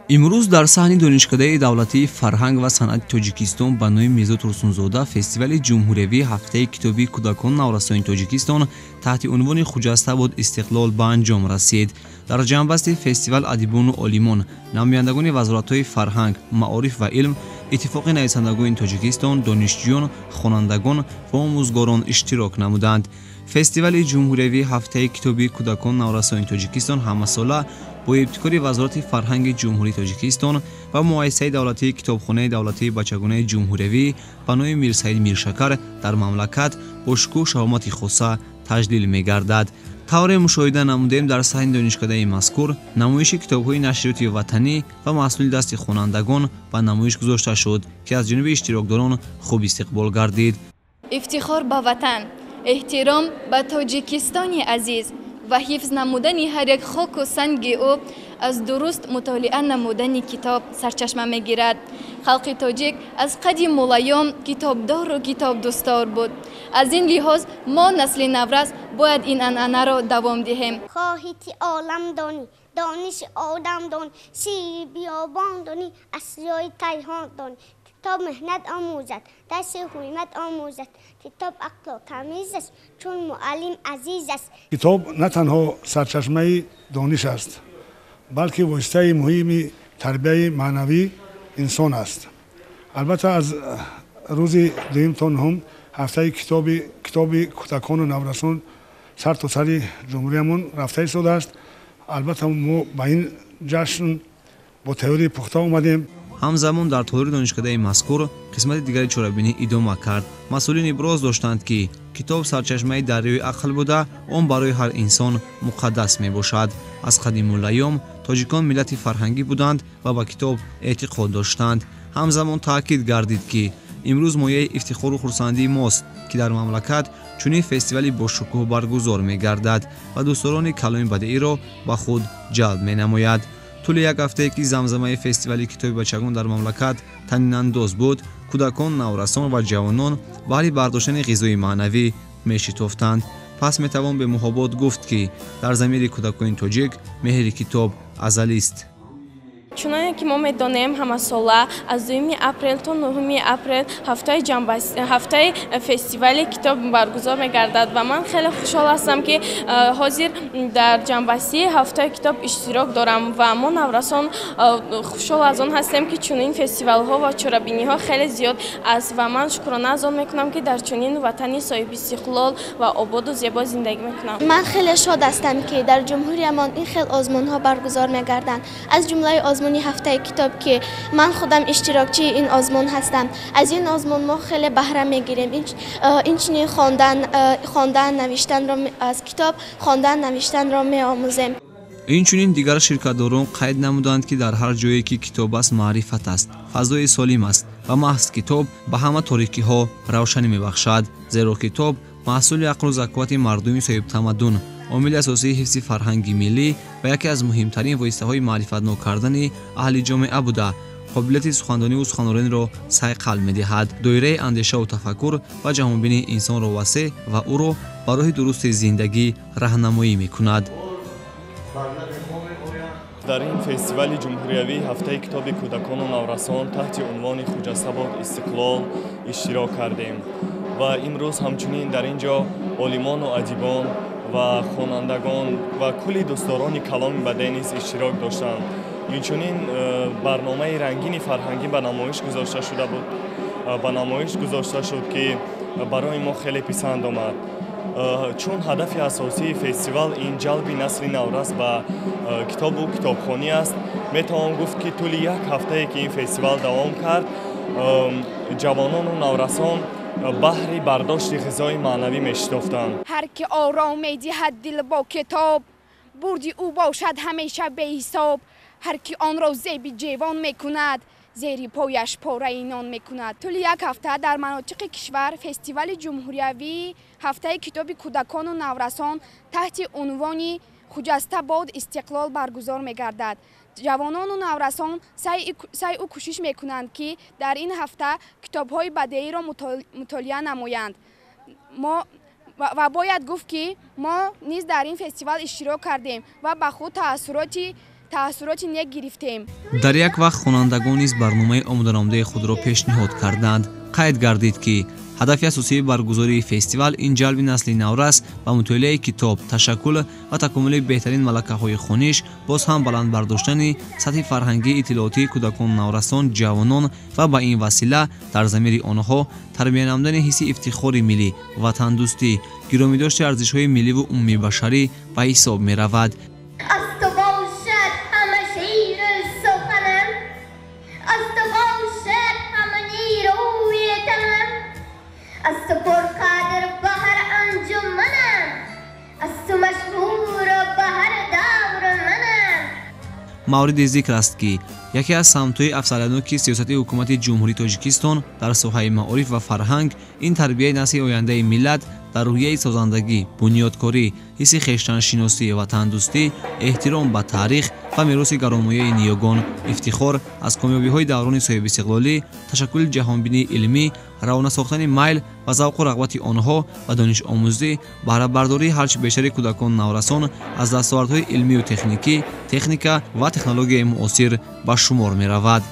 имрӯз дар саҳни донишкадаи давлатии фарҳанг ва санъати тоҷикистон ба номи Мирзо Турсунзода фестивали ҷумҳуриявии ҳафтаи китоби кӯдакон наврасони Тоҷикистон таҳти унвони «Хуҷаста бод истиқлол» ба анҷом расид. дар ҷамъбасти фестивал адибону олимон, намояндагони вазоратҳои фарҳанг, маориф ва илм, иттифоқи нависандагони Тоҷикистон, донишҷӯён, хонандагон ва омӯзгорон иштирок намуданд. фестивали ҷумҳуриявии ҳафтаи китоби кӯдакон наврасони Тоҷикистон ҳамасола бо ибтикори вазорати фарҳанги ҷумҳурии Тоҷикистон ва муассисаи давлатии китобхонаи давлатии бачагонаи ҷумҳуриявӣ ба номи Мирсаид Миршакар дар мамлакат бо шукӯҳ шаҳомати хоса таҷлил мегардад. тавре мушоҳида намудем дар саҳни донишкадаи мазкур намоиши китобҳои нашриёти ватанӣ ва маҳсули дасти хонандагон ба намоиш гузошта шуд, ки аз ҷониби иштирокдорон хуб истиқбол гардид. ифтихор ба ватан, эҳтиром ба Тоҷикистони азиз ва ҳифз намудани ҳар як хоку санги ӯ аз дуруст мутолиа намудани китоб сарчашма мегирад. халқи тоҷик аз қадим мулайём китобдору китобдӯстор буд. аз ин лиҳоз мо насли наврас бояд ин анъанаро давом диҳем. хоҳити олам донӣ, дониши одам донӣ, шири биёбон донӣ, асрёи тайҳон донӣ. کتاب مهنت آموزد، درس حکومت آموزد. کتاب عقل و تمیز است چون معلم عزیز است. کتاب نه تنها سرچشمه دانش است، بلکه واسطه مهم تربیت معنوی انسان است. البته از روز دوم تا نهم هفته کتاب کودکان و نوجوانان سر تا سر جمهوریمون رفته شده است. البته ما با این جشن با تیاری پخته آمدیم. ҳамзамон дар тоҳири донишкадаи мазкур қисмати дигари чорабинӣ идома кард. масъулин иброз доштанд, ки китоб сарчашмаи дарёи ақл буда, он барои ҳар инсон муқаддас мебошад. аз қадимулайём тоҷикон миллати фарҳангӣ буданд ва ба китоб эътиқод доштанд. ҳамзамон таъкид гардид, ки имрӯз мояи ифтихору хурсандии мост, ки дар мамлакат чунин фестивали бошукӯҳ баргузор мегардад ва дӯстдорони каломи бадеиро ба худ ҷалб менамояд. طول یک هفته که زمزمه فستیوال کتاب بچگان در مملکت طنین انداز بود، کودکان، نوجوانان و جوانان برای برداشتن غذای معنوی میشتافتند. پس میتوان به محابات گفت که در ضمیر کودکان تاجیک مهر کتاب ازلی است. چونانه که ما میدانیم همه ساله از 2 اپریل تا 9 اپریل هفته فستیوال کتاب برگزار میگردد و من خیلی خوشحال هستم که حاضر در جنبندی هفته کتاب اشتراک دارم و ما نورسان خوشحال از آن هستیم که چنین فستیوال ها و چرابینی ها خیلی زیاد است و من شکرانه از آن میکنم که در چنین وطنی صاحب استقلال و آباد و زیبا زندگی میکنم. من خیلی شاد هستم که در جمهوریمان این خیلی آزمون ها برگزار میگردند. از جمله آزمون هفته کتاب که من خودم اشتراکچی این آزمون هستم. از این آزمون ما خیلی بهره میگیریم. این چنین خواندن نوشتن را از کتاب خواندن نوشتن را میآموزیم. اینچنین دیگر شرکت‌داران قید نمودند که در هر جایی که کتاب است معرفت است، فضای سالم است و محض کتاب به همه تاریکی‌ها روشنی میبخشد. زیرا کتاب محصول عقل و ذکاوت مردمی صاحب تمدن، عامل اساسی حفظ فرهنگ ملی و یکی از مهمترین واسطه‌های معرفت‌نو کردن اهل جامعه بوده. قابلیت سخنرانی و سخنرانی را صیقل می‌دهد. دایره اندیشه و تفکر و جهانبینی انسان را وسیع و او را به راه درست زندگی راهنمایی می‌کند. در این فستیوال جمهوریوی هفته کتاب کودکان و نوجوانان تحت عنوان خجسته باد استقلال اشتراک کردیم و امروز همچنین در اینجا عالمان و ادیبان و خوانندگان و کلی دوستداران کلام بده نیز اشتراک داشتند. اینچنین برنامه رنگین فرهنگی به نمایش گذاشته شده بود. به نمایش گذاشته شد که برای ما خیلی پسند آمد. چون هدف اساسی فستیوال این جلب نسل نورس به کتاب و کتابخوانی است، میتوان گفت که طول یک هفته که این فستیوال دوام کرد، جوانان و نورسان بهر برداشت غذای معنوی میشتافتند. هر که آرام می‌دهد دل با کتاب، بردی او باشد همیشه به حساب. هر که آن را زیب جوان میکند، زیر پایش پاره نان میکند. طول یک هفته در مناطق کشور فستیوال جمهوریوی هفته کتاب کودکان و نوجوانان تحت عنوان خجسته باد استقلال برگزار میگردد. جوانان و نوجوانان سعی و کوشش میکنند که در این هفته کتاب‌های بدیعی را مطالعه نمایند. و باید گفت که ما نیز در این فستیوال اشتراک کردیم و به خود تأثیرات таъссуроти ник гирифтем. дар як вақт хонандагон низ барномаи омоданомадаи худро пешниҳод карданд. қайд гардид ки ҳадафи асосии баргузории фестивал ин ҷалби насли наврас ба мутолиаи китоб, ташаккул ва такомили беҳтарин малакаҳои хониш, боз ҳам баландбардоштани сатҳи фарҳангии иттилоотии кӯдакон, наврасон, ҷавонон ва ба ин васила дар замири онҳо тарбия намудани ҳисси ифтихори миллӣ, ватандӯстӣ, гиромидошти арзишҳои милливу умумибашарӣ ба ҳисоб меравад. мавриди зикр аст ки яке аз самтҳои афзалияноки сиёсати ҳукумати ҷумҳурии Тоҷикистон дар соҳаи маориф ва фарҳанг ин тарбияи насли ояндаи миллат дар рӯҳияи созандагӣ, бунёдкорӣ, ҳисси хештаншиносӣ, ватандӯстӣ, эҳтиром ба таърих ва мероси гаронмояи ниёгон, ифтихор аз комёбиҳои даврони соҳибистиқлолӣ, ташаккули ҷаҳонбинии илмӣ, равона сохтани майл ва завқу рағбати онҳо ба донишомӯзӣ, баҳрабардории ҳарчи бештари кӯдакон наврасон аз дастовардҳои илмию техникӣ, техника ва технологияи муосир ба шумор меравад.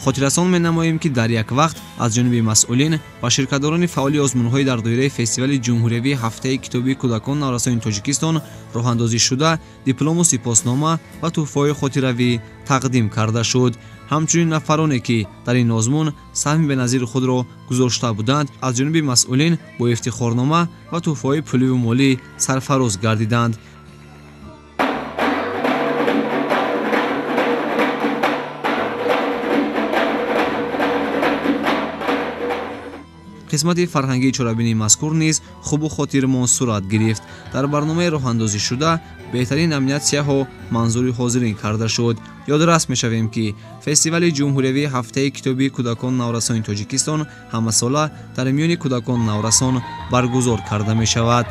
хотиррасон менамоем ки дар як вақт аз ҷониби масъулин ва ширкатдорони фаъоли озмунҳои дар доираи фестивали ҷумҳуриявии ҳафтаи китоби кӯдакон наврасони Тоҷикистон роҳандозӣ шуда диплому сипоснома ва тӯҳфаҳои хотиравӣ тақдим карда шуд. ҳамчунин нафароне ки дар ин озмун саҳми беназири худро гузошта буданд аз ҷониби масъулин бо ифтихорнома ва тӯҳфаҳои пуливу молӣ сарфароз гардиданд. қисмати фарҳангии чорабинии мазкур низ хубу хотирмон сурат гирифт. дар барномаи роҳандозӣ шуда беҳтарин номинатсияҳо манзури ҳозирин карда шуд. ёдрас мешавем ки фестивали ҷумҳуриявии ҳафтаи китоби кӯдакон наврасони Тоҷикистон ҳамасола дар миёни кӯдакон наврасон баргузор карда мешавад.